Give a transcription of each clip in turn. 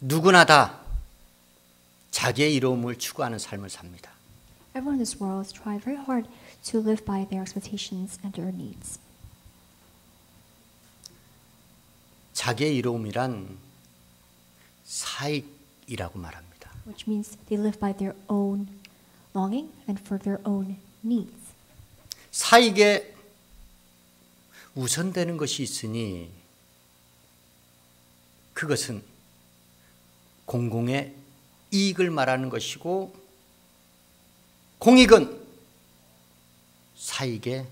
누구나 다 자기의 이로움을 추구하는 삶을 삽니다. Everyone in this world try very hard to live by their expectations and their needs. 자기의 이로움이란 사익이라고 말합니다. Which means they live by their own longing and for their own needs. 사익에 우선되는 것이 있으니 그것은 공공의 이익을 말하는 것이고 공익은 사익에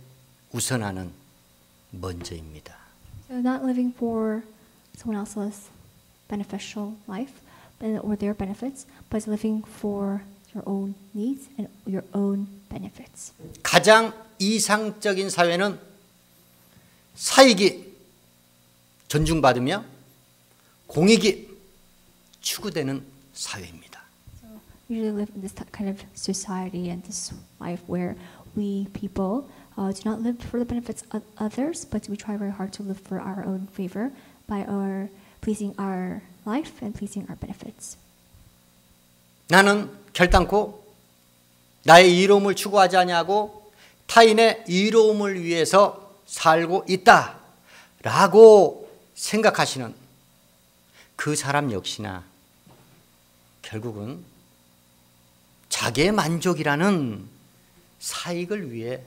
우선하는 먼저입니다. So not living for someone else's beneficial life or their benefits, but living for your own needs and your own benefits. 가장 이상적인 사회는 사익이 존중받으며 공익이 추구되는 사회입니다. We usually live in this kind of society and this life where we people do not live for the benefits of others, but we try very hard to live for our own favor by our pleasing our life and pleasing our benefits. 나는 결단코 나의 이로움을 추구하지 아니하고 타인의 이로움을 위해서 살고 있다라고 생각하시는 그 사람 역시나 결국은 자기의 만족이라는 사익을 위해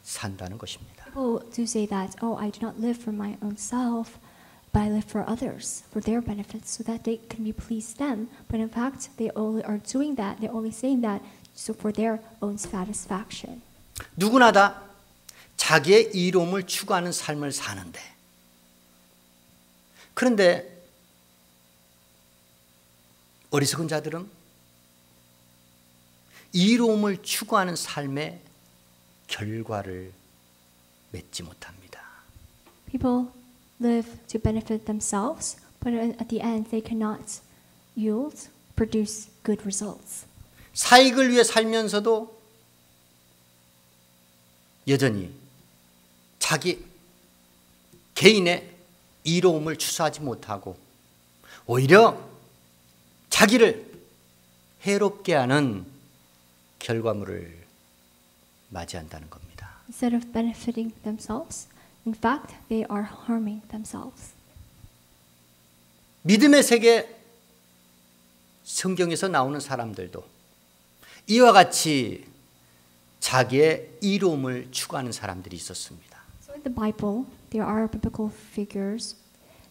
산다는 것입니다. People do say that, oh, I do not live for my own self, but I live for others, for their benefits, so that they can be pleased them. But in fact, they only are doing that, they're only saying that so for their own satisfaction. 누구나 다 자기의 이로움을 추구하는 삶을 사는데 그런데 어리석은 자들은 이로움을 추구하는 삶의 결과를 맺지 못합니다. People live to benefit themselves, but at the end they cannot produce good results. 사익을 위해 살면서도 여전히 자기 개인의 이로움을 추구하지 못하고 오히려 자기를 해롭게 하는 결과물을 맞이한다는 겁니다. Instead of benefiting themselves, in fact, they are harming themselves. 믿음의 세계 성경에서 나오는 사람들도 이와 같이 자기의 이로움을 추구하는 사람들이 있었습니다. So in the Bible, there are biblical figures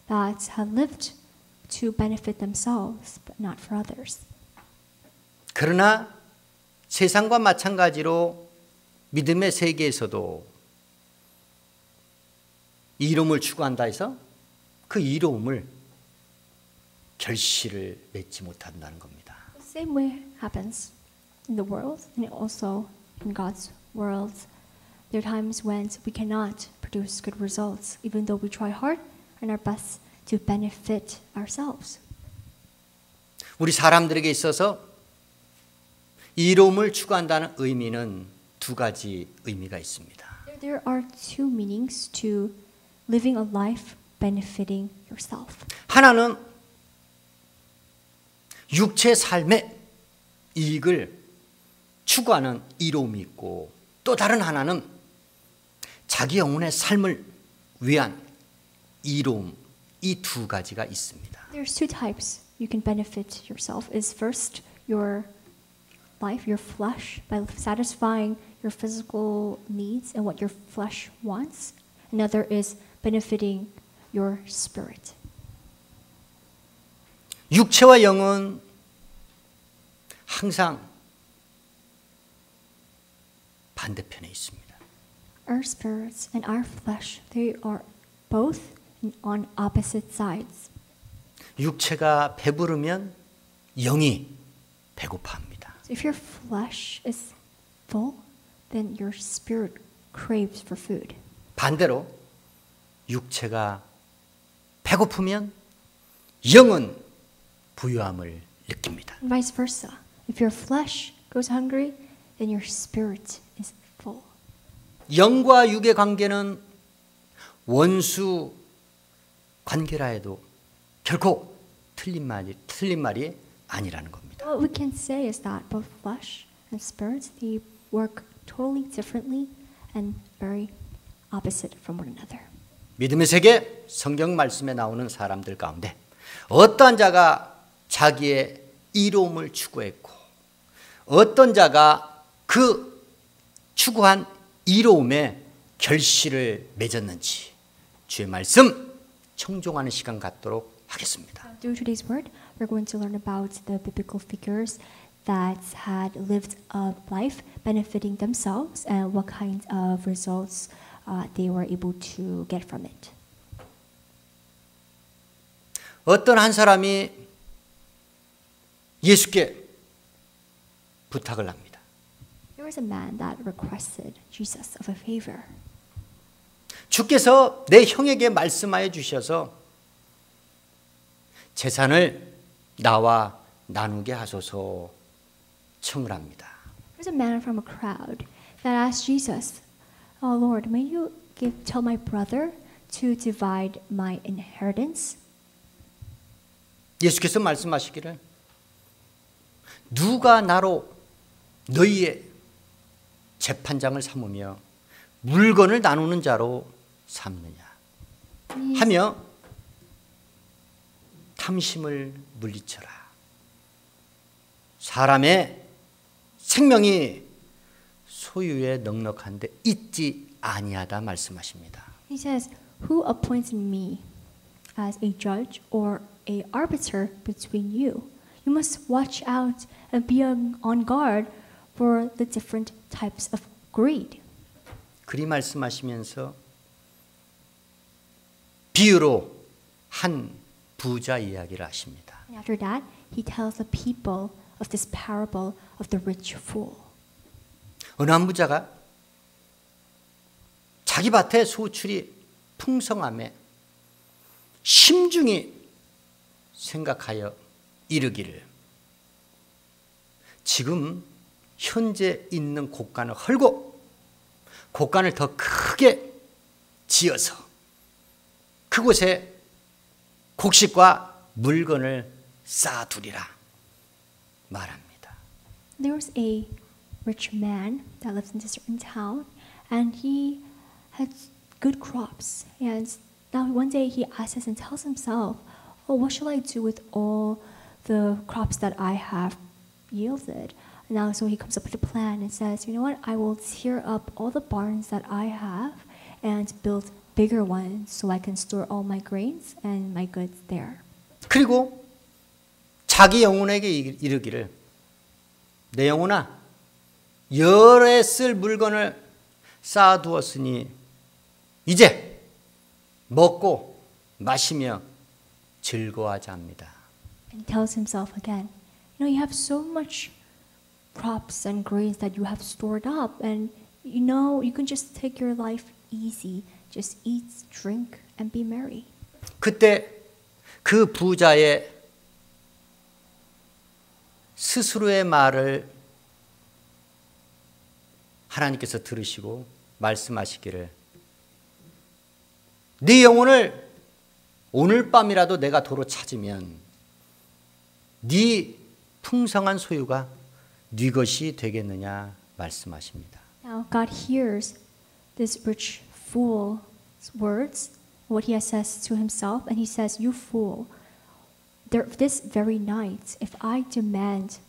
that have lived to benefit themselves, but not for others. 그러나 세상과 마찬가지로 믿음의 세계에서도 이로움을 추구한다 해서 그 이로움을 결실을 맺지 못한다는 겁니다. The same way happens in the world and also in God's world. There are times when we cannot produce good results, even though we try hard and our best to benefit ourselves. 우리 사람들에게 있어서 이로움을 추구한다는 의미는 두 가지 의미가 있습니다. There are two meanings to living a life benefiting yourself. 하나는 육체 삶의 이익을 추구하는 이로움이 있고 또 다른 하나는 자기 영혼의 삶을 위한 이로움, 이 두 가지가 있습니다. There's two types you can benefit yourself. Is first your life, your flesh, by satisfying your physical needs and what your flesh wants. Another is benefiting your spirit. 육체와 영은 항상 반대편에 있습니다. Our spirits and our flesh, they are both on opposite sides. 육체가 배부르면 영이 배고파합니다. So if your flesh is full, then your spirit craves for food. 반대로 육체가 배고프면 영은 부유함을 느낍니다. And vice versa. If your flesh goes hungry, then your spirit is full. 영과 육의 관계는 원수 관계라 해도 결코 틀린 말이 아니라는 겁니다. What we can say is that both flesh and spirit, they work totally differently and very opposite from one another. 믿음의 세계 성경 말씀에 나오는 사람들 가운데 어떠한 자가 자기의 이로움을 추구했고 어떤 자가 그 추구한 이로움에 결실을 맺었는지 주의 말씀 청종하는 시간 갖도록 하겠습니다. Through today's word, we're going to learn about the biblical figures that had lived a life benefiting themselves and what kind of results they were able to get from it. 어떤 한 사람이 예수께 부탁을 합니다. There was a man that requested Jesus of a favor. 주께서 내 형에게 말씀하여 주셔서 재산을 나와 나누게 하소서 청을 합니다. There's a man from a crowd that asked Jesus, "Oh Lord, may you tell my brother to divide my inheritance?" 예수께서 말씀하시기를 누가 나로 너희의 재판장을 삼으며 물건을 나누는 자로 삼느냐 하며 탐심을 물리쳐라. 사람의 생명이 소유에 넉넉한데 있지 아니하다 말씀하십니다. He says, "Who appointed me as a judge or a arbiter between you? You must watch out and be on guard for the different types of greed." 그리 말씀하시면서 비유로 한 부자 이야기를 하십니다. And after that, he tells the people of this parable of the rich fool. 어느 한 부자가 자기 밭의 소출이 풍성함에 심중히 생각하여 이르기를 지금 현재 있는 곡간을 헐고 곡간을 더 크게 지어서 그곳에 곡식과 물건을 쌓아두리라 말합니다. There was a rich man that lived in a certain town, and he had good crops. And now one day he asks and tells himself, "Oh, what shall I do with all the crops that I have yielded?" And now so he comes up with a plan and says, "You know what? I will tear up all the barns that I have and build bigger ones so I can store all my grains and my goods there." 그리고 자기 영혼에게 이르기를 내 영혼아 열에 쓸 물건을 쌓아두었으니 이제 먹고 마시며 즐거워하자 합니다. And he tells himself again, "You know, you have so much crops and grains that you have stored up, and you know, you can just take your life easy. Just eat, drink, and be merry." 그때 그 부자의 스스로의 말을 하나님께서 들으시고 말씀하시기를 네 영혼을 오늘 밤이라도 내가 도로 찾으면 네 풍성한 소유가 네 것이 되겠느냐 말씀하십니다. Now God hears this rich fool's words, what he says to himself, and he says, "You fool, this very night, if I demand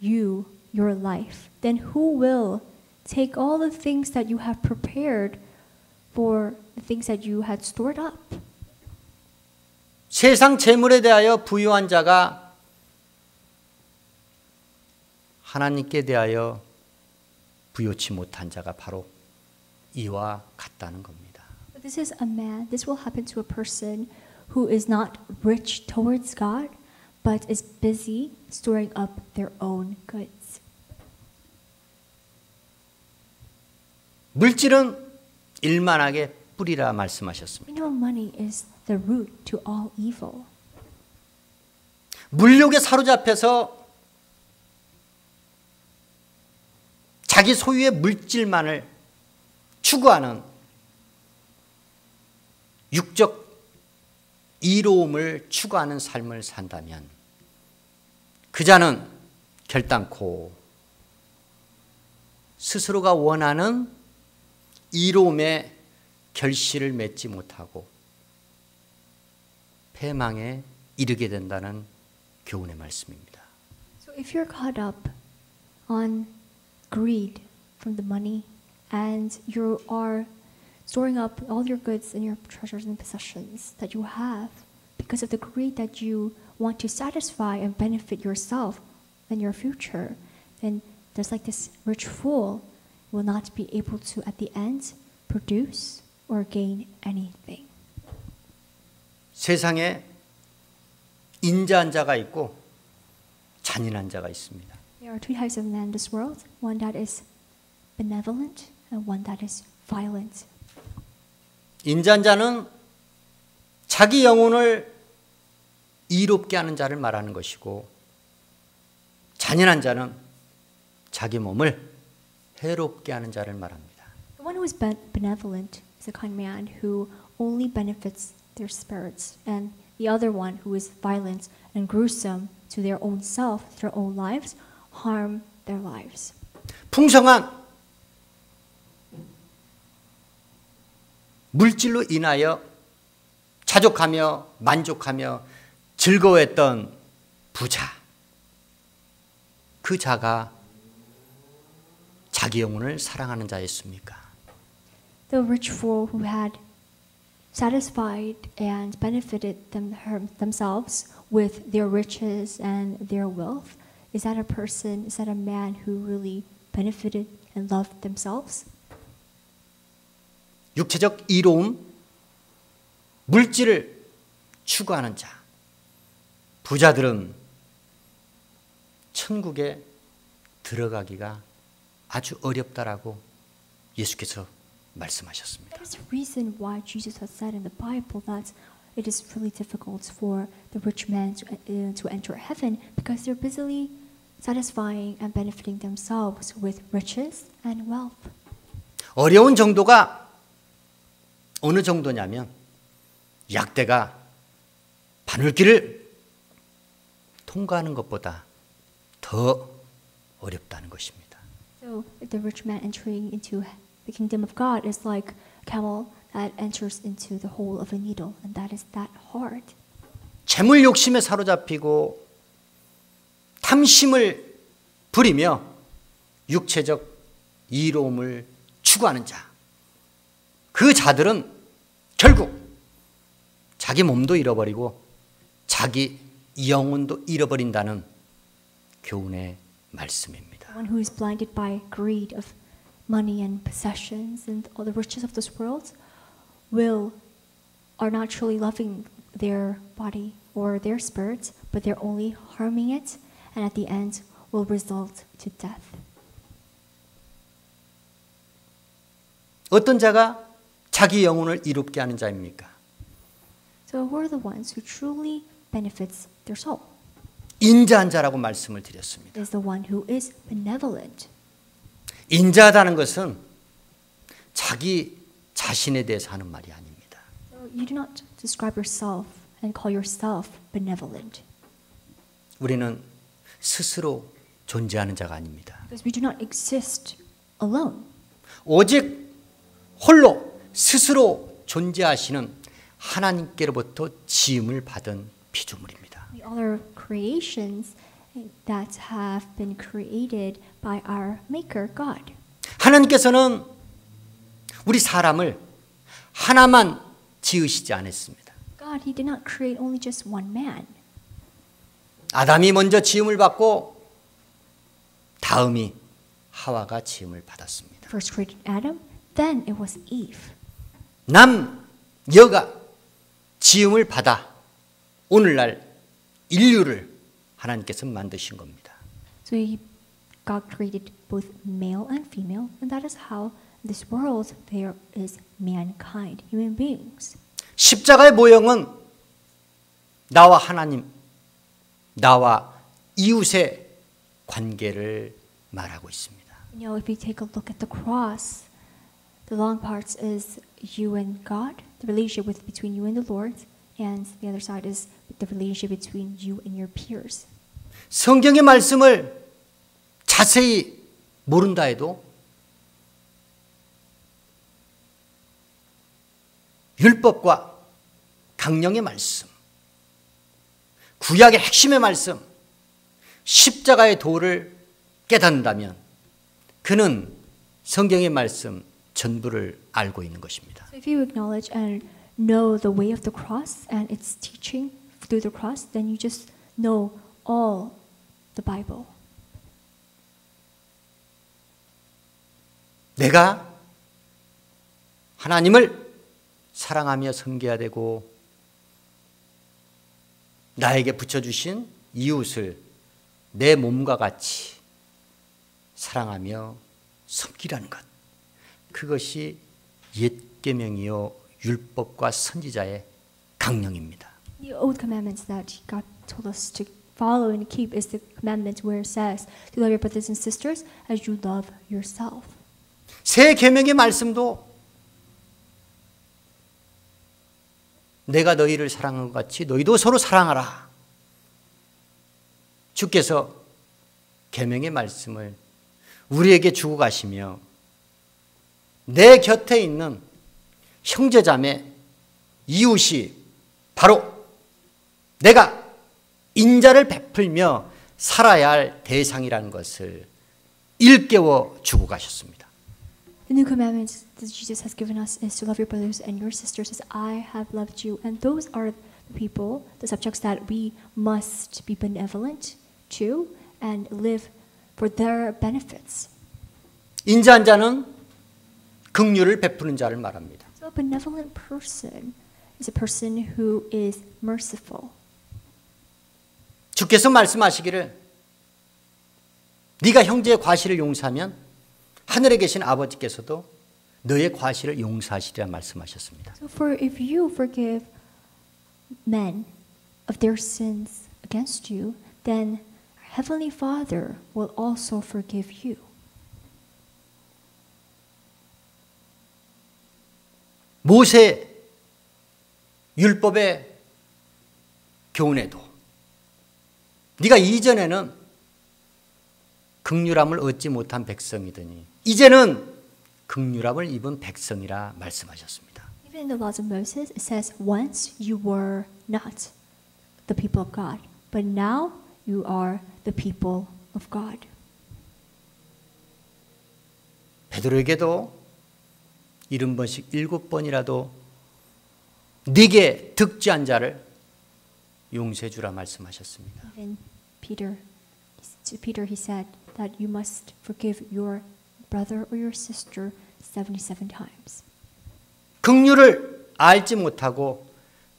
you your life, then who will take all the things that you have prepared for the things that you had stored up?" 세상 재물에 대하여 부유한 자가 하나님께 대하여 부요치 못한 자가 바로 이와 같다는 겁니다. This is a man, this will happen to a person who is not rich towards God, but is busy storing up their own goods. 물질은 일만하게 뿌리라 말씀하셨습니다. We know money is the root to all evil. 물욕에 사로잡혀서 자기 소유의 물질만을 추구하는 육적 이로움을 추구하는 삶을 산다면 그 자는 결단코 스스로가 원하는 이로움의 결실을 맺지 못하고 패망에 이르게 된다는 교훈의 말씀입니다. So if you're caught up on greed from the money and you are storing up all your goods and your treasures and possessions that you have because of the greed that you want to satisfy and benefit yourself and your future, then there's like this rich fool will not be able to at the end produce or gain anything. 세상에 인자한 자가 있고 잔인한 자가 있습니다. There are two types of men in this world, one that is benevolent and one that is violent. 인자한 자는 자기 영혼을 이롭게 하는 자를 말하는 것이고 잔인한 자는 자기 몸을 해롭게 하는 자를 말합니다. The one who is benevolent is a kind man who only benefits their spirits, and the other one who is violent and gruesome to their own self, their own lives, harm their lives. 풍성한 물질로 인하여 자족하며 만족하며 즐거워했던 부자, 그 자가 자기 영혼을 사랑하는 자였습니까? The rich fool who had satisfied and benefited themselves with their riches and their wealth, is that a person, is that a man who really benefited and loved themselves? 육체적 이로움, 물질을 추구하는 자, 부자들은 천국에 들어가기가 아주 어렵다라고 예수께서 말씀하셨습니다. That is the reason why Jesus has said in the Bible that it is really difficult for the rich man to enter heaven because they're busily satisfying and benefiting themselves with riches and wealth. 어려운 정도가 어느 정도냐면 약대가 바늘길을 통과하는 것보다 더 어렵다는 것입니다. So the rich man entering into the kingdom of God is like a camel that enters into the hole of a needle, and that is that hard. 재물 욕심에 사로잡히고 탐심을 부리며 육체적 이로움을 추구하는 자, 그 자들은 결국 자기 몸도 잃어버리고 자기 영혼도 잃어버린다는 교훈의 말씀입니다. One who is blinded by greed of money and possessions and all the riches of this world are not truly loving their body or their spirit, but they're only harming it, and at the end will result to death. 어떤 자가 자기 영혼을 이롭게 하는 자입니까? So who are the ones who truly benefits their soul? 인자한 자라고 말씀을 드렸습니다. Is the one who is benevolent. 인자하다는 것은 자기 자신에 대해서 하는 말이 아닙니다. So you do not describe yourself and call yourself benevolent. 우리는 스스로 존재하는 자가 아닙니다. Because we do not exist alone. 오직 홀로 스스로 존재하시는 하나님께로부터 지음을 받은 피조물입니다. We all are creations that have been created by our Maker God. 하나님께서는 우리 사람을 하나만 지으시지 않았습니다. God, He did not create only just one man. 아담이 먼저 지음을 받고 다음이 하와가 지음을 받았습니다. First created Adam, then it was Eve. 남, 여가 지음을 받아 오늘날 인류를 하나님께서 만드신 겁니다. So God created both male and female, and that is how in this world there is mankind, human beings. 십자가의 모형은 나와 하나님, 나와 이웃의 관계를 말하고 있습니다. You know, if we take a look at the cross, the long parts is you and God, the relationship between you and the Lord, and the other side is the relationship between you and your peers. 성경의 말씀을 자세히 모른다 해도 율법과 강령의 말씀, 구약의 핵심의 말씀, 십자가의 도를 깨닫는다면 그는 성경의 말씀 전부를 알고 있는 것입니다. So if you acknowledge and know the way of the cross and its teaching through the cross, then you just know all the Bible. 내가 하나님을 사랑하며 섬겨야 되고 나에게 붙여주신 이웃을 내 몸과 같이 사랑하며 섬기라는 것. 그것이 옛 계명이요 율법과 선지자의 강령입니다. The old commandments that God told us to follow and keep is the commandment where it says to love your brothers and sisters as you love yourself. 새 계명의 말씀도 내가 너희를 사랑한 것 같이 너희도 서로 사랑하라. 주께서 계명의 말씀을 우리에게 주고 가시며 내 곁에 있는 형제자매 이웃이 바로 내가 인자를 베풀며 살아야 할 대상이라는 것을 일깨워 주고 가셨습니다. The new commandment that Jesus has given us is to love your brothers and your sisters as I have loved you. And those are the people, the subjects that we must be benevolent to and live for their benefits. 인자한 자는 긍휼을 베푸는 자를 말합니다. So a benevolent person is a person who is merciful. 주께서 말씀하시기를 네가 형제의 과실을 용서하면 하늘에 계신 아버지께서도 너의 과실을 용서하시리라 말씀하셨습니다. So for if you forgive men of their sins against you, then Heavenly Father will also forgive you. 모세 율법의 교훈에도 네가 이전에는 긍휼함을 얻지 못한 백성이더니 이제는 긍휼함을 입은 백성이라 말씀하셨습니다. Even in the laws of Moses, it says, once you were not the people of God, but now you are the people of God. 베드로에게도 70번씩 7번이라도 네게 득죄한 자를 용서해 주라 말씀하셨습니다. Even to Peter he said that you must forgive your brother or your sister 77 times. 긍휼을 알지 못하고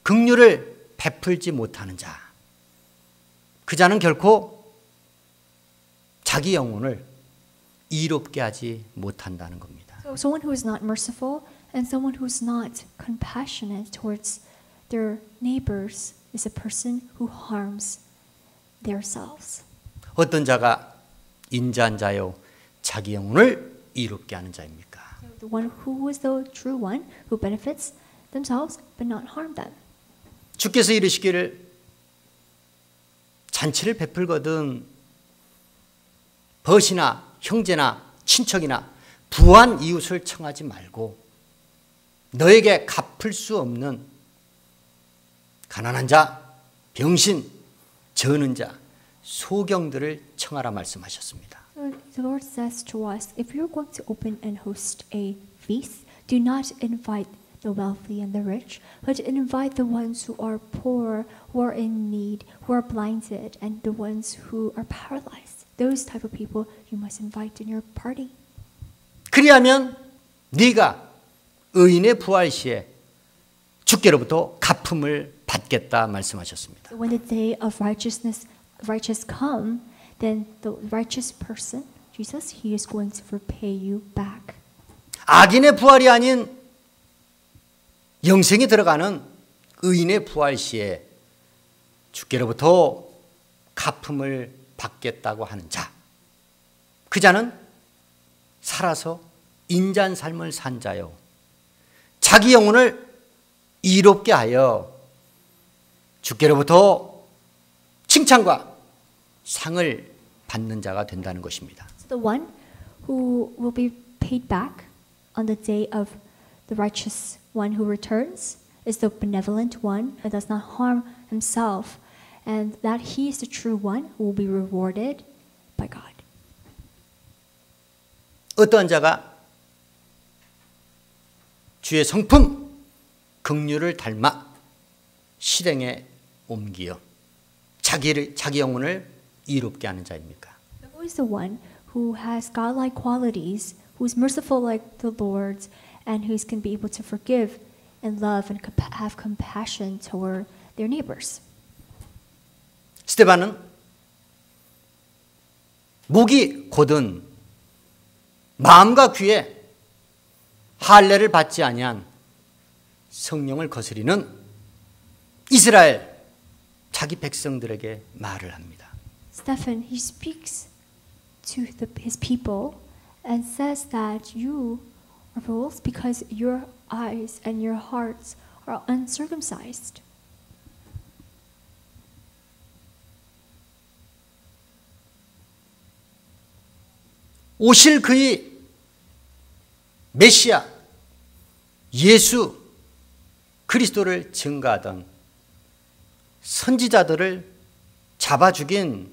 긍휼을 베풀지 못하는 자, 그 자는 결코 자기 영혼을 이롭게 하지 못한다는 겁니다. So someone who is not merciful and someone who is not compassionate towards their neighbors is a person who harms themselves. 어떤 자가 인자한 자요 자기 영혼을 이롭게 하는 자입니까? The one who is the true one who benefits themselves but not harm them. 주께서 이르시기를 잔치를 베풀거든 벗이나 형제나 친척이나 부한 이웃을 청하지 말고 너에게 갚을 수 없는 가난한 자, 병신, 저는 자, 소경들을 청하라 말씀하셨습니다. So the Lord says to us, if you're going to open and host a feast, do not invite the wealthy and the rich, but invite the ones who are poor, who are in need, who are blinded, and the ones who are paralyzed. Those type of people you must invite in your party. 그리하면 네가 의인의 부활 시에 주께로부터 갚음을 받겠다 말씀하셨습니다. So when the day of righteous come, then the righteous person, Jesus, he is going to repay you back. 악인의 부활이 아닌 영생에 들어가는 의인의 부활 시에 주께로부터 갚음을 받겠다고 하는 자, 그 자는 살아서 인자한 삶을 산 자요 자기 영혼을 이롭게 하여 주께로부터 칭찬과 상을 받는 자가 된다는 것입니다. So the one who will be paid back on the day of the righteous one who returns is the benevolent one who does not harm himself, and that he is the true one who will be rewarded by God. 어떠한 자가 주의 성품 긍휼을 닮아 실행에 옮기어 자기 영혼을 이롭게 하는 자입니까? Who is the one who has godlike qualities, who is merciful like the Lord, and who can be able to forgive and love and have compassion toward their neighbors? 스데반은 목이 곧은 마음과 귀에 할례를 받지 아니한 성령을 거스리는 이스라엘 자기 백성들에게 말을 합니다. Stephen, he speaks to his people and says that you are fools because your eyes and your hearts are uncircumcised. 오실 그의 메시아 예수 그리스도를 증거하던 선지자들을 잡아 죽인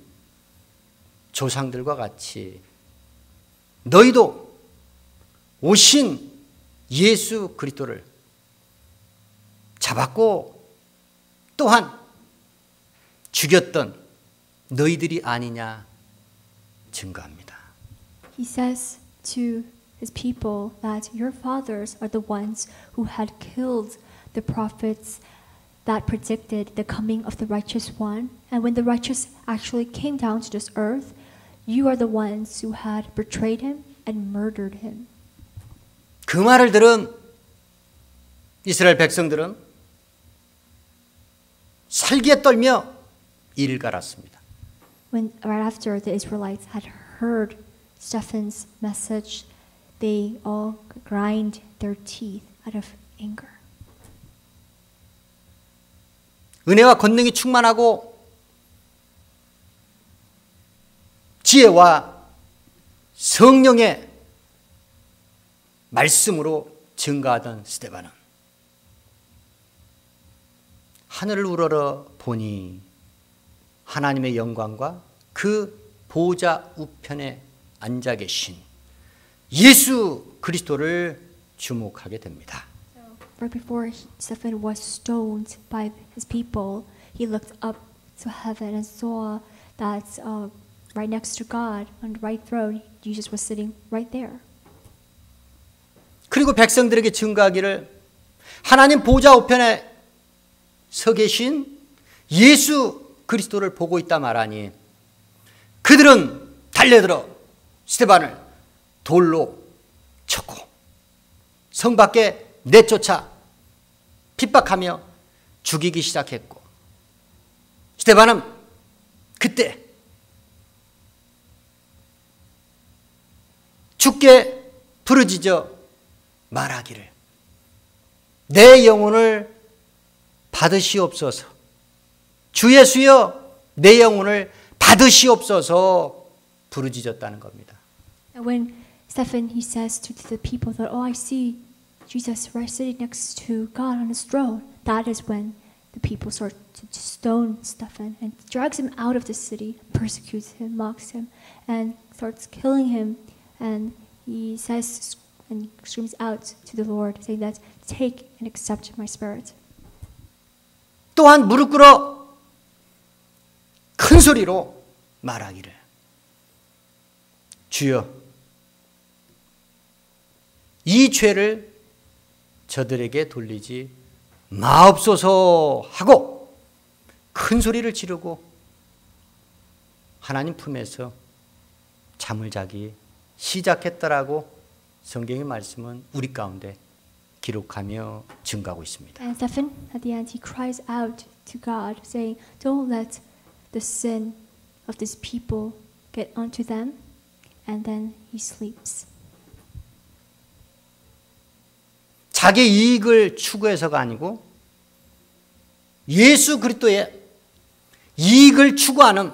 조상들과 같이 너희도 오신 예수 그리스도를 잡았고 또한 죽였던 너희들이 아니냐 증거합니다. He says to his people that your fathers are the ones who had killed the prophets that predicted the coming of the righteous one. And when the righteous actually came down to this earth, you are the ones who had betrayed him and murdered him. 그 말을 들은 이스라엘 백성들은 살기에 떨며 이를 갈았습니다. When right after the Israelites had heard Stephen's message, they all grind their teeth out of anger. 은혜와 권능이 충만하고 지혜와 성령의 말씀으로 증거하던 스데반은 하늘을 우러러 보니 하나님의 영광과 그 보좌 우편에 앉아 계신 예수 그리스도를 주목하게 됩니다. Right before Stephen was stoned by his people, he looked up to heaven and saw that right next to God on the right throne, Jesus was sitting right there. 그리고 백성들에게 증거하기를 하나님 보좌 우편에 서 계신 예수 그리스도를 보고 있다 말하니 그들은 달려들어 스데반을 돌로 쳤고 성 밖에 내쫓아 핍박하며 죽이기 시작했고 스데반은 그때 주께 부르짖어 말하기를 내 영혼을 받으시옵소서 주 예수여 내 영혼을 받으시옵소서 부르짖었다는 겁니다. And when Stephen, he says to the people that, oh, I see Jesus right sitting next to God on his throne. That is when the people start to stone Stephen and drags him out of the city, persecutes him, mocks him, and starts killing him. And he says and screams out to the Lord, saying that, take and accept my spirit. 또한 무릎 꿇어 큰 소리로 말하기를 주여 이 죄를 저들에게 돌리지 마옵소서 하고 큰 소리를 지르고 하나님 품에서 잠을 자기 시작했더라고 성경의 말씀은 우리 가운데 기록하며 증가하고 있습니다. And Stephen, at the end, he cries out to God, saying, don't let the sin of these people get onto them. And then he sleeps. 자기 이익을 추구해서가 아니고 예수 그리스도의 이익을 추구하는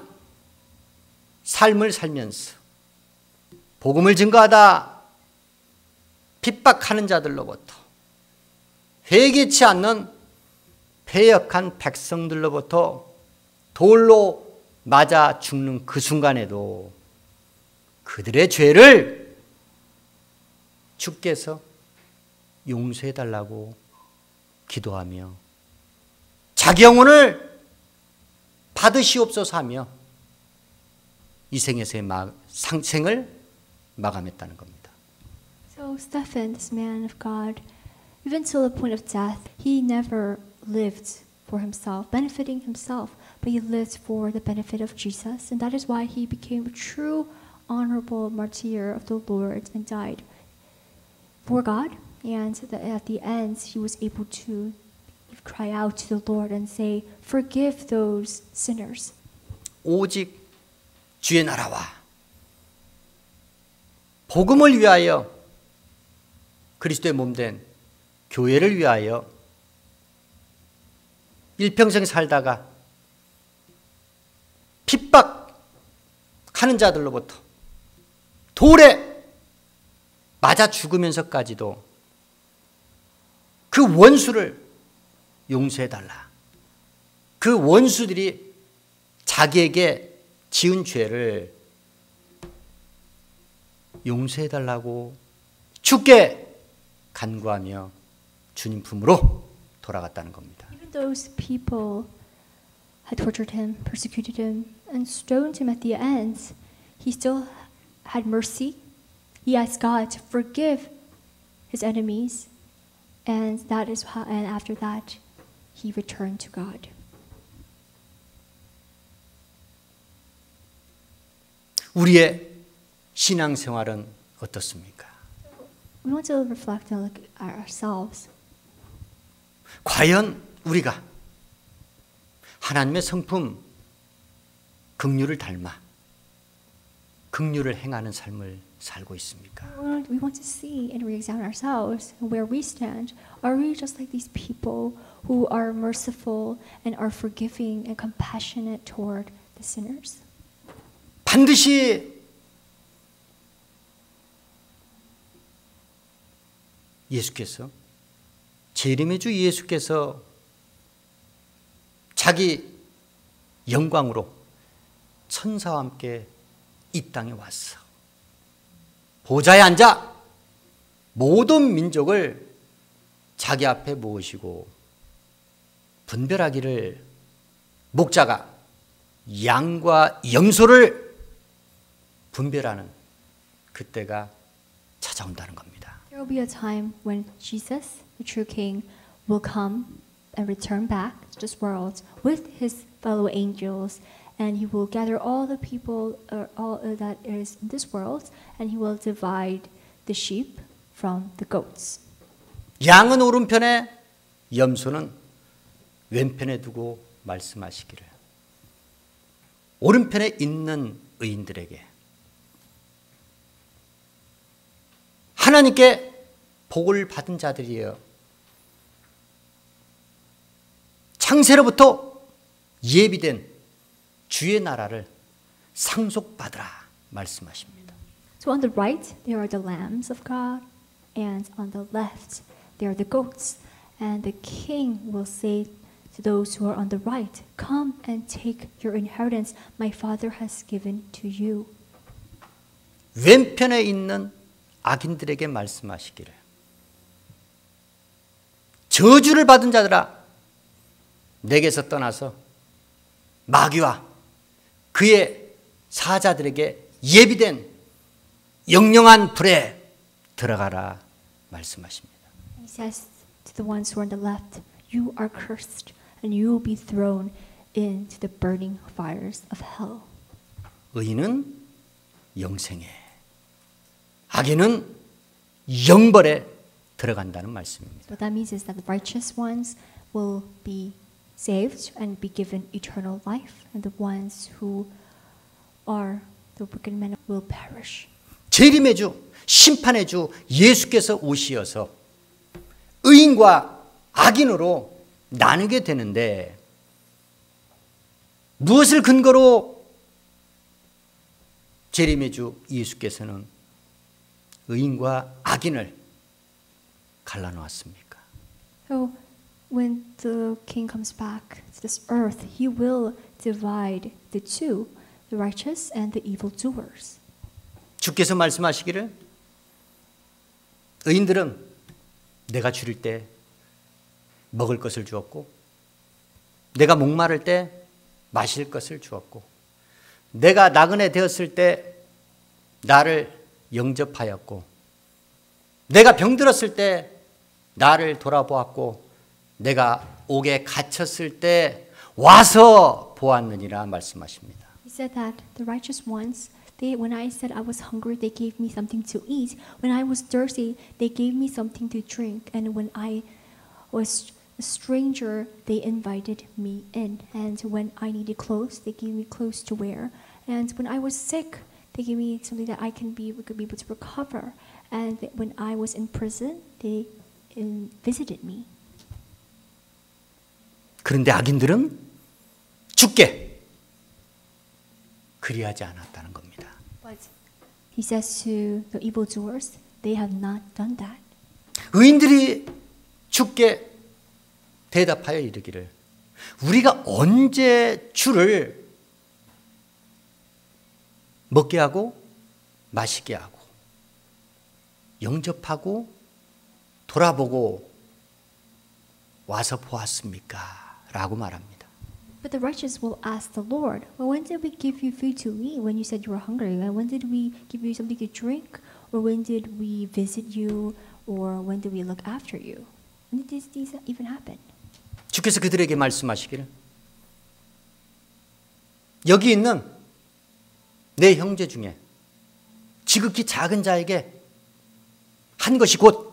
삶을 살면서 복음을 증거하다 핍박하는 자들로부터 회개치 않는 패역한 백성들로부터 돌로 맞아 죽는 그 순간에도 그들의 죄를 주께서 용서해 달라고 기도하며 자기 영혼을 받으시옵소서 하며 이 생에서의 생을 마감했다는 겁니다. So Stephen, this man of God, even till the point of death, he never lived for himself, benefiting himself, but he lived for the benefit of Jesus, and that is why he became a true honorable martyr of the Lord and died for God. And at the end, he was able to cry out to the Lord and say, "Forgive those sinners." 오직 주의 나라와 복음을 위하여 그리스도의 몸된 교회를 위하여 일평생 살다가 핍박하는 자들로부터 돌에 맞아 죽으면서까지도 그 원수를 용서해달라. 그 원수들이 자기에게 지은 죄를 용서해달라고 주께 간구하며 주님 품으로 돌아갔다는 겁니다. Even those people had tortured him, persecuted him, and stoned him at the end, he still had mercy. He asked God to forgive his enemies, and after that, he returned to God. 우리의 신앙생활은 어떻습니까? We want to reflect and look at ourselves. 과연 우리가 하나님의 성품 긍휼을 닮아 긍휼을 행하는 삶을 살고 있습니까? We want to see and re-examine ourselves and where we stand. Are we just like these people who are merciful and are forgiving and compassionate toward the sinners? 반드시 예수께서 재림의 주 예수께서 자기 영광으로 천사와 함께 이 땅에 왔어. 보좌에 앉아 모든 민족을 자기 앞에 모으시고 분별하기를 목자가 양과 염소를 분별하는 그때가 찾아온다는 겁니다. There will be a time when Jesus, the true King, will come and return back to this world with his fellow angels, and he will gather all the people, all that is in this world, and he will divide the sheep from the goats. 양은 오른편에 염소는 왼편에 두고 말씀하시기를 오른편에 있는 의인들에게 하나님께 복을 받은 자들이에요. 창세로부터 예비된 주의 나라를 상속받으라 말씀하십니다. So on the right there are the lambs of God, and on the left there are the goats. And the king will say to those who are on the right, "Come and take your inheritance my Father has given to you." 왼편에 있는 악인들에게 말씀하시기를 저주를 받은 자들아 내게서 떠나서 마귀와 그의 사자들에게 예비된 영영한 불에 들어가라 말씀하십니다. He says to the ones who are on the left, "You are cursed, and you will be thrown into the burning fires of hell." 의인은 영생에, 악인은 영벌에 들어간다는 말씀입니다. What that means is that the righteous ones will be saved and be given eternal life, and the ones who are the wicked men will perish. 재림의 주, 심판의 주 예수께서 오시어서 의인과 악인으로 나누게 되는데 무엇을 근거로 재림의 주 예수께서는 의인과 악인을 갈라놓았습니까? So when the king comes back to this earth, he will divide the two, the righteous and the evildoers. 주께서 말씀하시기를 의인들은 내가 줄일 때 먹을 것을 주었고 내가 목마를 때 마실 것을 주었고 내가 나그네 되었을 때 나를 영접하였고 내가 병들었을 때 나를 돌아보았고 내가 옥에 갇혔을 때 와서 보았느니라 말씀하십니다. He said that the righteous ones, when I said I was hungry, they gave me something to eat. When I was thirsty, they gave me something to drink. And when I was a stranger, they invited me in. And when I needed clothes, they gave me clothes to wear. And when I was sick, they gave me something that I could be able to recover. And when I was in prison, they visited me. 그런데 악인들은 주께 그리하지 않았다는 겁니다. But he says to the evildoers, they have not done that. 의인들이 주께 대답하여 이르기를 우리가 언제 주를 먹게 하고 마시게 하고 영접하고 돌아보고 와서 보았습니까? 라고 말합니다. But the righteous will ask the Lord, well, when did we give you food to eat when you said you were hungry? When did we give you something to drink? Or when did we visit you? Or when did we look after you? When did these even happen? 주께서 그들에게 말씀하시기를 여기 있는 내 형제 중에 지극히 작은 자에게 한 것이 곧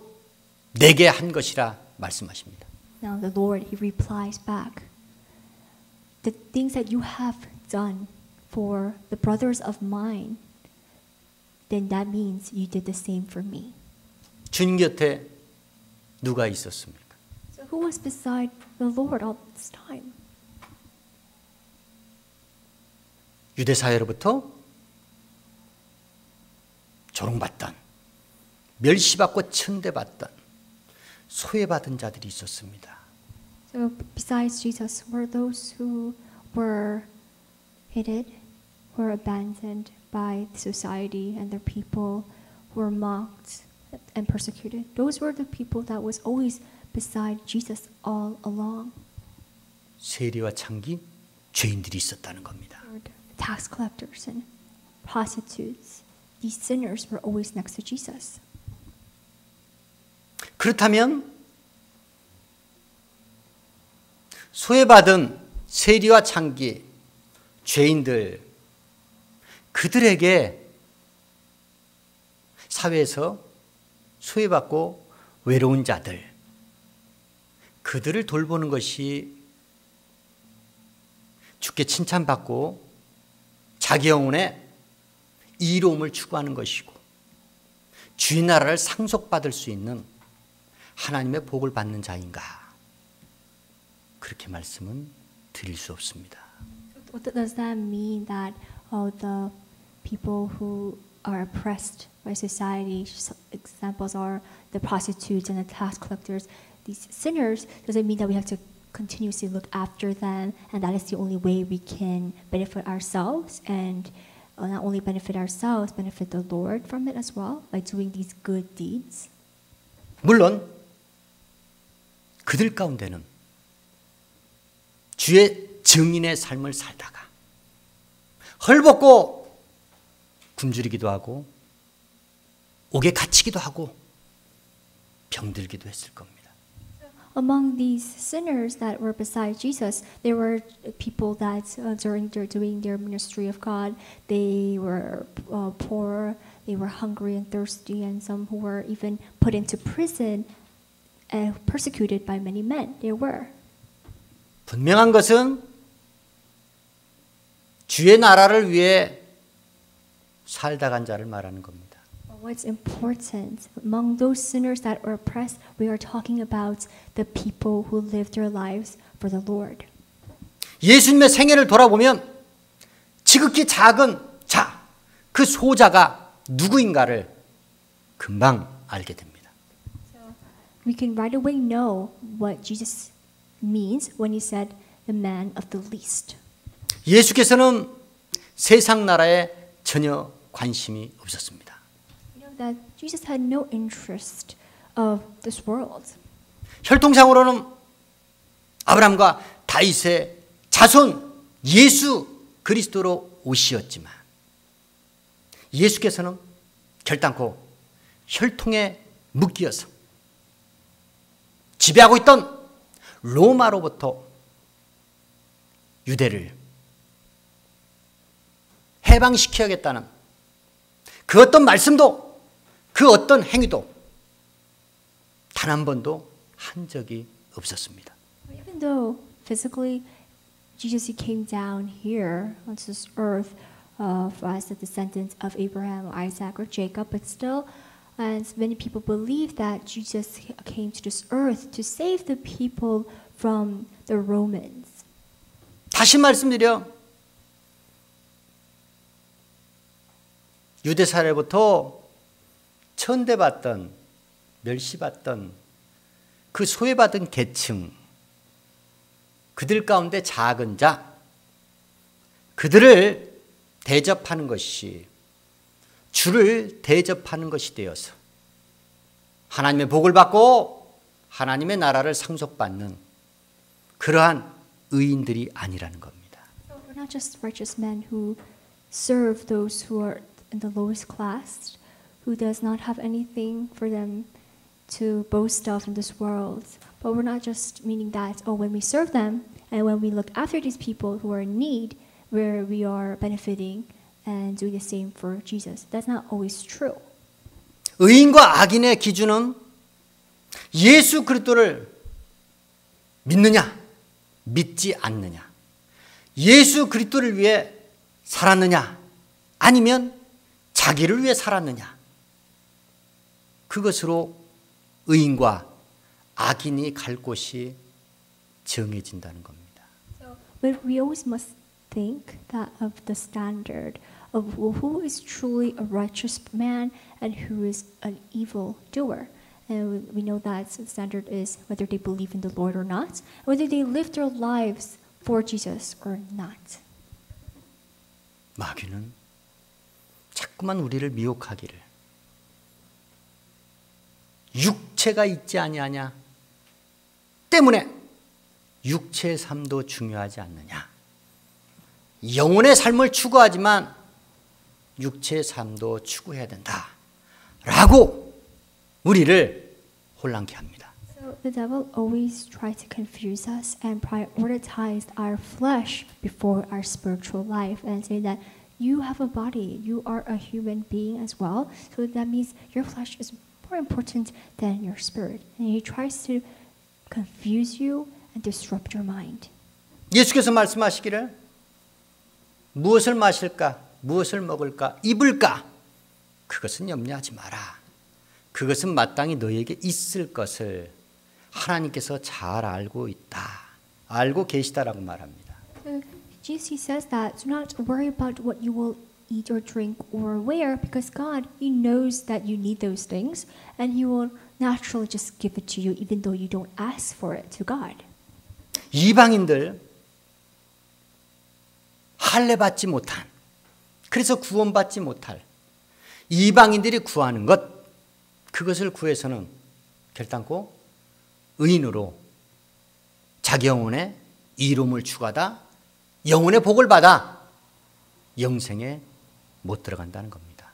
내게 한 것이라 말씀하십니다. Now the Lord, he replies back, the things that you have done for the brothers of mine, then that means you did the same for me. 주님 곁에 누가 있었습니까? So who was beside the Lord all this time? 유대 사회로부터 조롱받던 멸시받고 천대받던 소외받은 자들이 있었습니다. So besides Jesus were those who were hated, were abandoned by society and their people, who were mocked and persecuted. Those were the people that was always beside Jesus all along. 세리와 창기 죄인들이 있었다는 겁니다. Tax collectors and prostitutes. These sinners were always next to Jesus. 그렇다면 소외받은 세리와 창기 죄인들 그들에게 사회에서 소외받고 외로운 자들 그들을 돌보는 것이 주께 칭찬받고 자기 영혼의 이로움을 추구하는 것이고 주의 나라를 상속받을 수 있는 하나님의 복을 받는 자인가 그렇게 말씀은 드릴 수 없습니다. What does that mean that the people who are oppressed by society, examples are the prostitutes and the tax collectors, these sinners, does it mean that we have to continuously look after them and that is the only way we can benefit ourselves and not only benefit ourselves, benefit the Lord from it as well by doing these good deeds? 물론 그들 가운데는 주의 증인의 삶을 살다가 헐벗고 굶주리기도 하고 옥에 갇히기도 하고 병들기도 했을 겁니다. Among these sinners that were beside Jesus, there were people that during doing their ministry of God, they were poor, they were hungry and thirsty, and some who were even put into prison and persecuted by many men. There were. 분명한 것은 주의 나라를 위해 살다 간 자를 말하는 겁니다. What's important among those sinners that were oppressed, we are talking about the people who lived their lives for the Lord. 예수님의 생애를 돌아보면 지극히 작은 자, 그 소자가 누구인가를 금방 알게 됩니다. We can right away know what Jesus means when he said the man of the least. 예수께서는 세상 나라에 전혀 관심이 없었습니다. You know that Jesus had no interest of this world. 혈통상으로는 아브라함과 다윗의 자손 예수 그리스도로 오시었지만 예수께서는 결단코 혈통에 묶여서 지배하고 있던 로마로부터 유대를 해방시켜야겠다는 그 어떤 말씀도 그 어떤 행위도 단 한 번도 한 적이 없었습니다. Even though physically Jesus came down here on this earth as the descendants of Abraham, Isaac, or Jacob, but still, and many people believe that Jesus came to this earth to save the people from the Romans. 다시 말씀드려 유대 사회부터 천대받던 멸시받던 그 소외받은 계층 그들 가운데 작은 자 그들을 대접하는 것이 주를 대접하는 것이 되어서 하나님의 복을 받고 하나님의 나라를 상속받는 그러한 의인들이 아니라는 겁니다. So we're not just righteous men who serve those who are in the lowest class, who does not have anything for them to boast of in this world. But we're not just meaning that, oh, when we serve them and when we look after these people who are in need, where we are benefiting and doing the same for Jesus. That's not always true. 의인과 악인의 기준은 예수 그리스도를 믿느냐, 믿지 않느냐, 예수 그리스도를 위해 살았느냐, 아니면 자기를 위해 살았느냐, 그것으로 의인과 악인이 갈 곳이 정해진다는 겁니다. But we always must think that of the standard of who is truly a righteous man and who is an evil doer. And we know that the standard is whether they believe in the Lord or not, whether they live their lives for Jesus or not. 마귀는 자꾸만 우리를 미혹하기를 육체가 있지 아니하냐 때문에 육체의 삶도 중요하지 않느냐, 영혼의 삶을 추구하지만 육체의 삶도 추구해야 된다 라고 우리를 혼란케 합니다. So the devil always tries to confuse us and prioritize our flesh before our spiritual life and say that you have a body, you are a human being as well, so that means your flesh is more important than your spirit. And he tries to confuse you and disrupt your mind. 예수께서 말씀하시기를 무엇을 마실까, 무엇을 먹을까, 입을까, 그것은 염려하지 마라. 그것은 마땅히 너에게 있을 것을 하나님께서 잘 알고 있다, 알고 계시다라고 말합니다. Jesus says that do not worry about what you will eat or drink or wear, because God, He knows that you need those things, and He will naturally just give it to you, even though you don't ask for it to God. 이방인들 할례받지 못한, 그래서 구원받지 못할 이방인들이 구하는 것, 그것을 구해서는 결단코 의인으로 자기 영혼의 이름을 추구하다 영혼의 복을 받아 영생에 못 들어간다는 겁니다.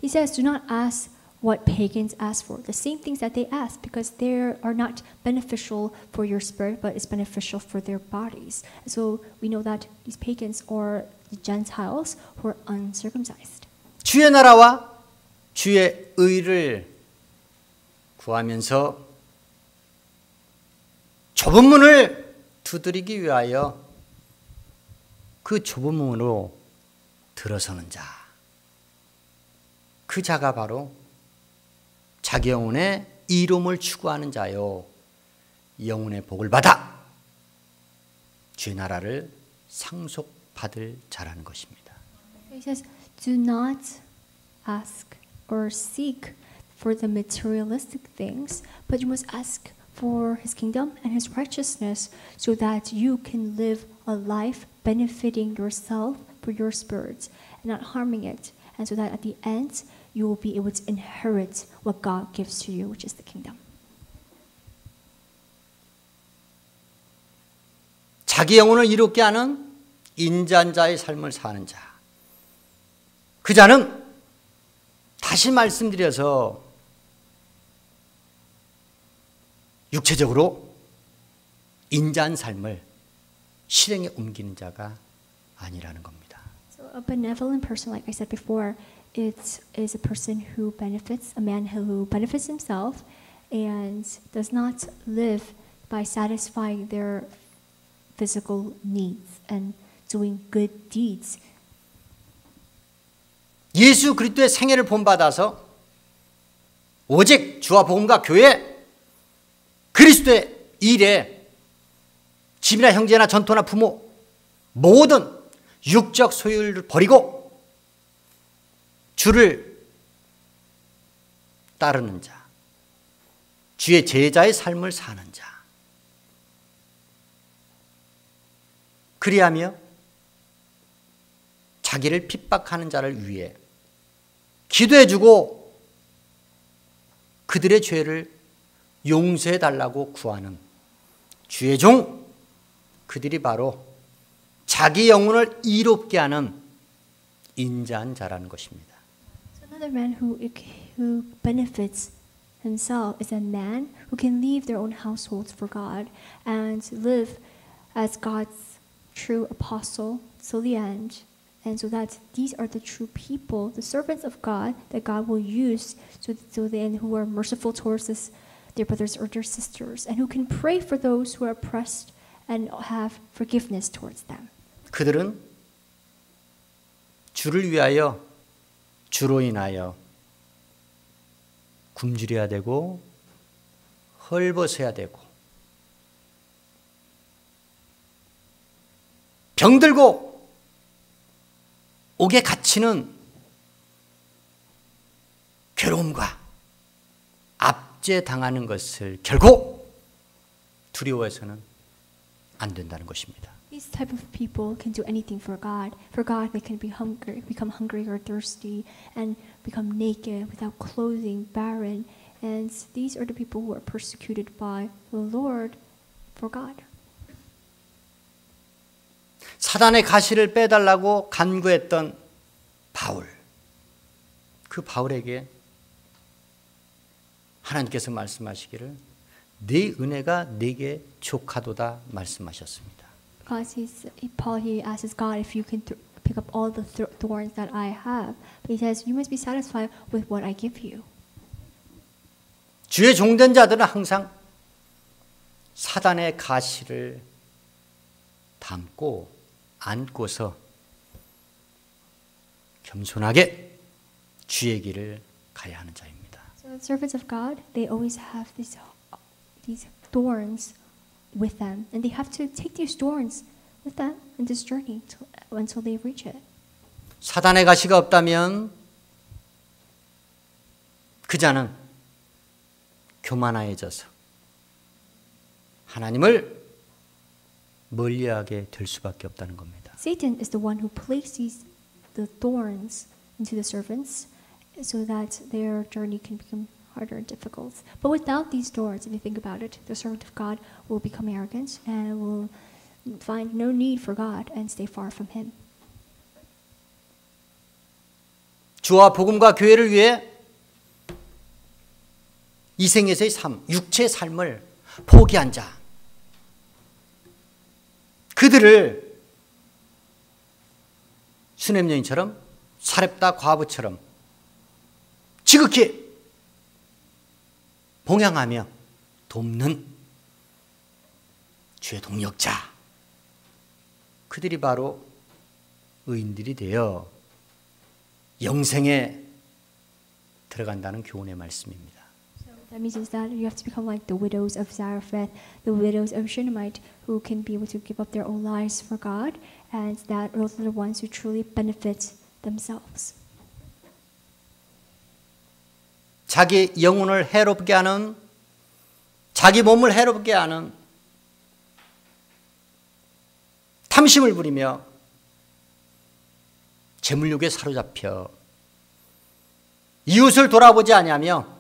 He says, do not ask what pagans ask for, the same things that they ask, because they are not beneficial for your spirit, but it's beneficial for their bodies. So we know that these pagans are the Gentiles who are uncircumcised. 주의 나라와 주의 의를 구하면서 좁은 문을 두드리기 위하여 그 좁은 문으로 들어서는 자, 그 자가 바로 자기 영혼의 이름을 추구하는 자요 영혼의 복을 받아 주의 나라를 상속받을 자라는 것입니다. He says, do not ask or seek for the materialistic things, but you must ask for His kingdom and His righteousness so that you can live a life benefiting yourself for your spirit and not harming it. And so that at the end, you will be able to inherit what God gives to you, which is the kingdom. 자기 영혼을 이롭게 하는 인자한 자의 삶을 사는 자. 그 자는 다시 말씀드려서 육체적으로 인자한 삶을 실행에 옮기는 자가 아니라는 겁니다. So a benevolent person, like I said before, it is a person who benefits, a man who benefits himself and does not live by satisfying their physical needs and doing good deeds. 예수 그리스도의 생애를 본받아서 오직 주와 복음과 교회 그리스도의 일에 집이나 형제나 전토나 부모 모든 육적 소유를 버리고 주를 따르는 자, 주의 제자의 삶을 사는 자. 그리하며 자기를 핍박하는 자를 위해 기도해주고 그들의 죄를 용서해달라고 구하는 주의 종, 그들이 바로 자기 영혼을 이롭게 하는 인자한 자라는 것입니다. So another man who benefits himself is a man who can leave their own households for God and live as God's true apostle till the end. And so that these are the true people, the servants of God that God will use so then who are merciful towards their brothers or their sisters and who can pray for those who are oppressed and have forgiveness towards them. 그들은 주를 위하여 주로 인하여 굶주려야 되고 헐벗어야 되고 병들고 옥에 갇히는 괴로움과 압제당하는 것을 결코 두려워해서는 안 된다는 것입니다. These type of people can do anything for God. For God, they can become hungry or thirsty, and become naked, without clothing, barren. And these are the people who are persecuted by the Lord for God. 사단의 가시를 빼달라고 간구했던 바울. 그 바울에게 하나님께서 말씀하시기를 네 은혜가 내게 족하도다 말씀하셨습니다. Paul asks God if you can pick up all the thorns that I have. But he says you must be satisfied with what I give you. 주의 종된 자들은 항상 사단의 가시를 담고 안고서 겸손하게 주의 길을 가야 하는 자입니다. So the servants of God, they always have these thorns with them, and they have to take these thorns with them in this journey until they reach it. 사단의 가시가 없다면 그 자는 교만해져서 하나님을 멀리하게 될 수밖에 없다는 겁니다. Satan is the one who places the thorns into the servants so that their journey can become harder and difficult. But without these thorns, if you think about it, the servant of God will become arrogant and will find no need for God and stay far from Him. 주와 복음과 교회를 위해 이 생에서의 삶, 육체의 삶을 포기한 자, 그들을 수냄 여인처럼 사렙다 과부처럼 지극히 봉양하며 돕는 주의 동력자, 그들이 바로 의인들이 되어 영생에 들어간다는 교훈의 말씀입니다. That means is that you have to become like the widows of Zarephath, the widows of Shunammite, who can be able to give up their own lives for God, and that those are the ones who truly benefit themselves. 자기 영혼을 해롭게 하는, 자기 몸을 해롭게 하는 탐심을 부리며 재물욕에 사로잡혀 이웃을 돌아보지 아니하며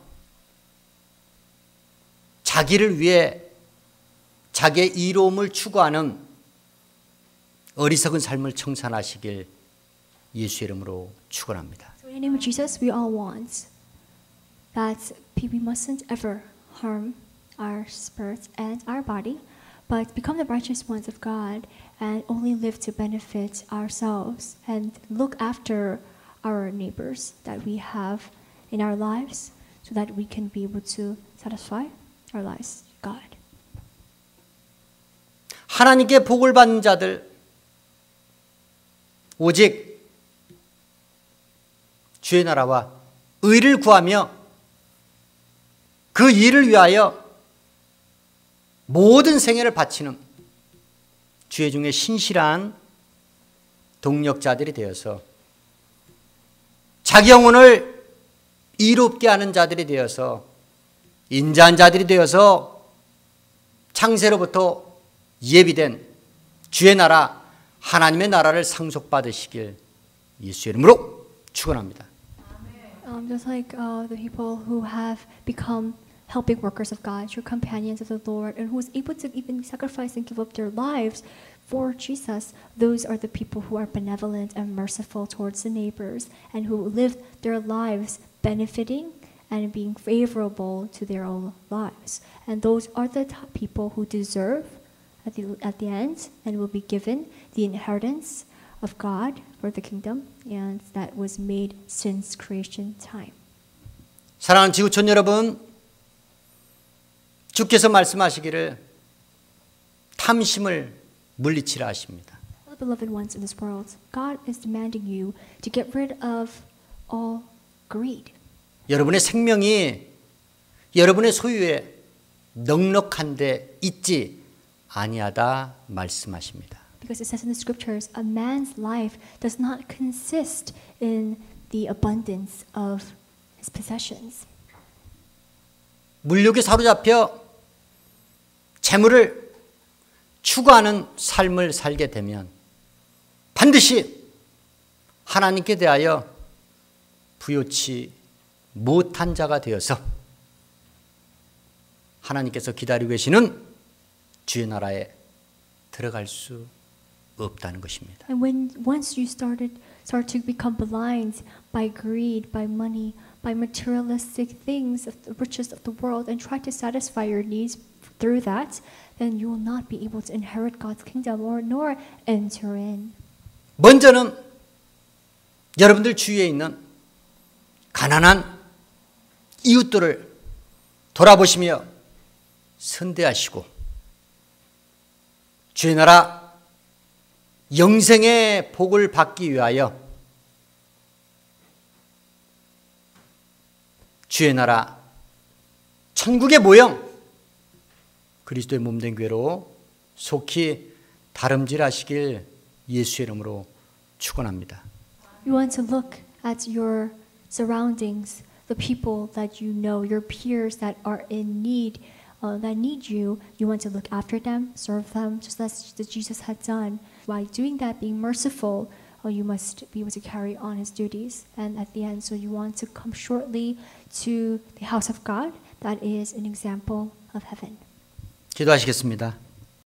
자기를 위해 자기의 이로움을 추구하는 어리석은 삶을 청산하시길 예수의 이름으로 축원합니다. So in the name of Jesus, we all want that we mustn't ever harm our spirits and our body, but become the righteous ones of God and only live to benefit ourselves and look after our neighbors that we have in our lives so that we can be able to satisfy our lives, God. 하나님께 복을 받는 자들, 오직 주의 나라와 의를 구하며 그 일을 위하여 모든 생애를 바치는 주의 중에 신실한 동력자들이 되어서 자기 영혼을 이롭게 하는 자들이 되어서 인자한 자들이 되어서 창세로부터 예비된 주의 나라, 하나님의 나라를 상속받으시길 예수의 이름으로 축원합니다. Just like the people who have become helping workers of God, true companions of the Lord, and who is able to even sacrifice and give up their lives for Jesus, those are the people who are benevolent and merciful towards the neighbors and who live their lives benefiting and being favorable to their own lives. And those are the people who deserve at the end and will be given the inheritance of God for the kingdom, and that was made since creation time. 사랑하는 지구촌 여러분, 주께서 말씀하시기를 탐심을 물리치라 하십니다. Beloved ones in this world, God is demanding you to get rid of all greed. 여러분의 생명이 여러분의 소유에 넉넉한데 있지 아니하다 말씀하십니다. Because it says in the scriptures, a man's life does not consist in the abundance of his possessions. 물욕에 사로잡혀 재물을 추구하는 삶을 살게 되면 반드시 하나님께 대하여 부요치 못한 자가 되어서 하나님께서 기다리고 계시는 주의 나라에 들어갈 수 없다는 것입니다. And when once you start to become blind by greed, by money, by materialistic things, of the riches of the world, and try to satisfy your needs through that, then you will not be able to inherit God's kingdom or nor enter in. 먼저는 여러분들 주위에 있는 가난한 이웃들을 돌아보시며 선대하시고 주의 나라 영생의 복을 받기 위하여 주의 나라 천국의 모형 그리스도의 몸된 교회로 속히 다름질하시길 예수의 이름으로 축원합니다. You want to look at your surroundings, the people that you know, your peers that are in need, that need you. You want to look after them, serve them, just as Jesus had done. By doing that, being merciful, you must be able to carry on his duties. And at the end, so you want to come shortly to the house of God. That is an example of heaven. 기도하시겠습니다.